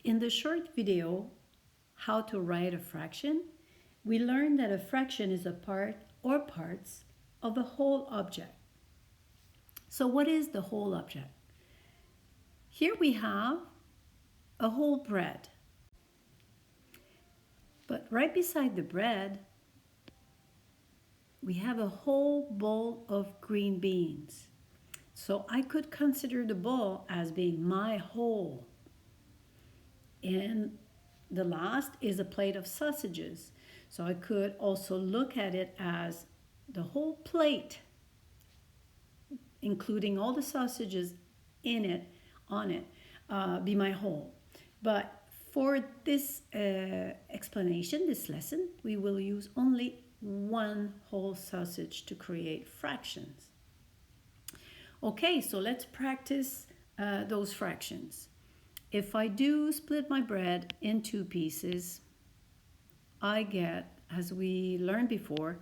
In the short video, How to Write a Fraction, we learned that a fraction is a part or parts of a whole object. So what is the whole object? Here we have a whole bread. But right beside the bread, we have a whole bowl of green beans. So I could consider the bowl as being my whole. And the last is a plate of sausages. So I could also look at it as the whole plate, including all the sausages in it, on it, be my whole. But for this explanation, this lesson, we will use only one whole sausage to create fractions. Okay, so let's practice those fractions. If I do split my bread in two pieces, I get, as we learned before,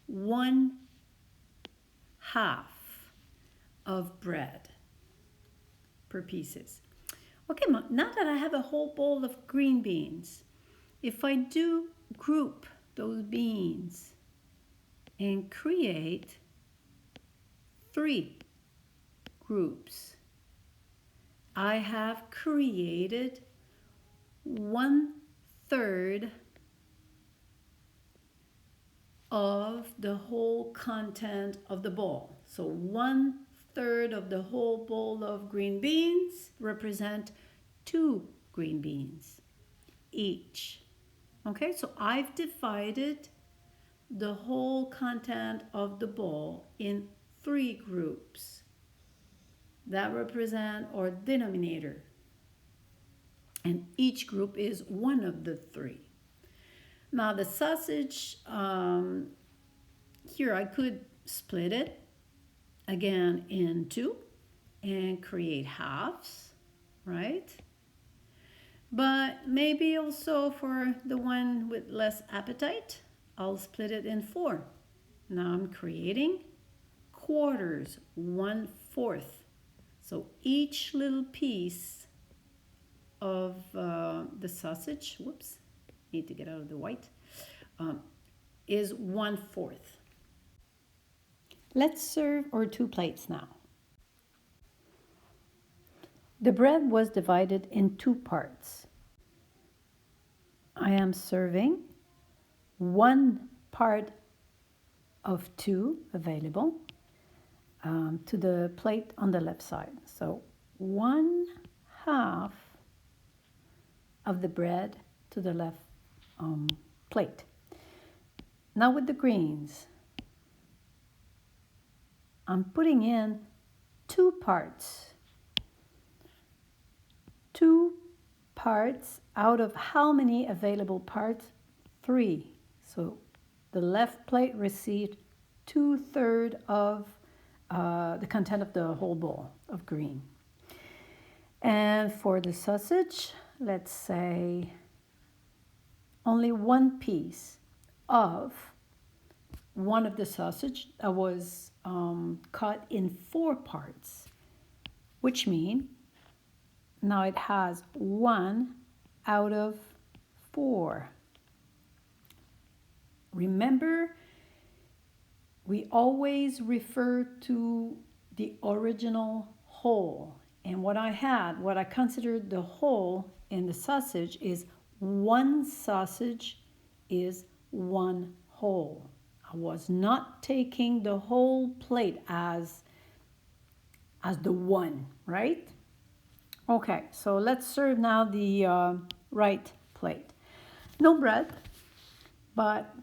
1/2 of bread per pieces. Okay, now that I have a whole bowl of green beans, if I do group those beans and create 3 groups, I have created 1/3 of the whole content of the bowl. So 1/3 of the whole bowl of green beans represent 2 green beans each. Okay, so I've divided the whole content of the bowl in 3 groups that represent our denominator. And each group is one of the 3. Now the sausage, here I could split it again in 2 and create halves, right? But maybe also for the one with less appetite, I'll split it in 4. Now I'm creating quarters, 1/4. So each little piece of the sausage, whoops, need to get out of the white, is 1/4. Let's serve our 2 plates now. The bread was divided in 2 parts. I am serving 1 part of 2 available to the plate on the left side. So 1/2 of the bread to the left plate. Now with the greens, I'm putting in 2 parts. 2 parts out of how many available parts? 3. So the left plate received 2/3 of the content of the whole bowl of green. And for the sausage, let's say only 1 piece of one of the sausage that was cut in 4 parts, which means now it has 1 out of 4. Remember, we always refer to the original whole. And what I considered the whole in the sausage is 1 sausage is 1 whole. I was not taking the whole plate as the one, right? Okay, so let's serve now the right plate. No bread, but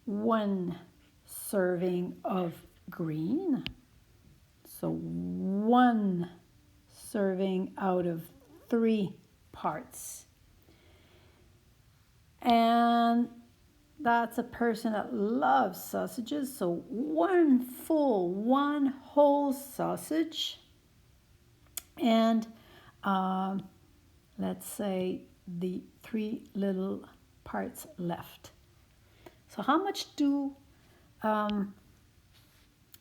1 serving of green. So 1 serving out of 3 parts. And that's a person that loves sausages. So 1 whole sausage. And let's say the 3 little parts left. So how much do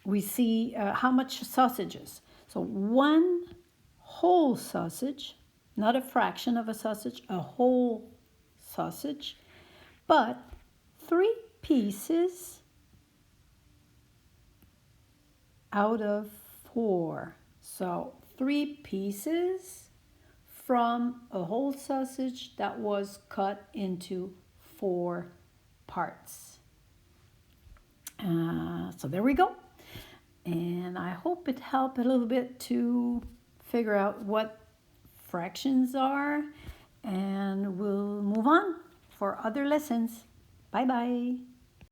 we see, how much sausages? So 1 whole sausage. not a fraction of a sausage, a whole sausage, but 3 pieces out of 4. So 3 pieces from a whole sausage that was cut into 4 parts. So there we go. And I hope it helped a little bit to figure out what fractions are. And we'll move on for other lessons. Bye-bye.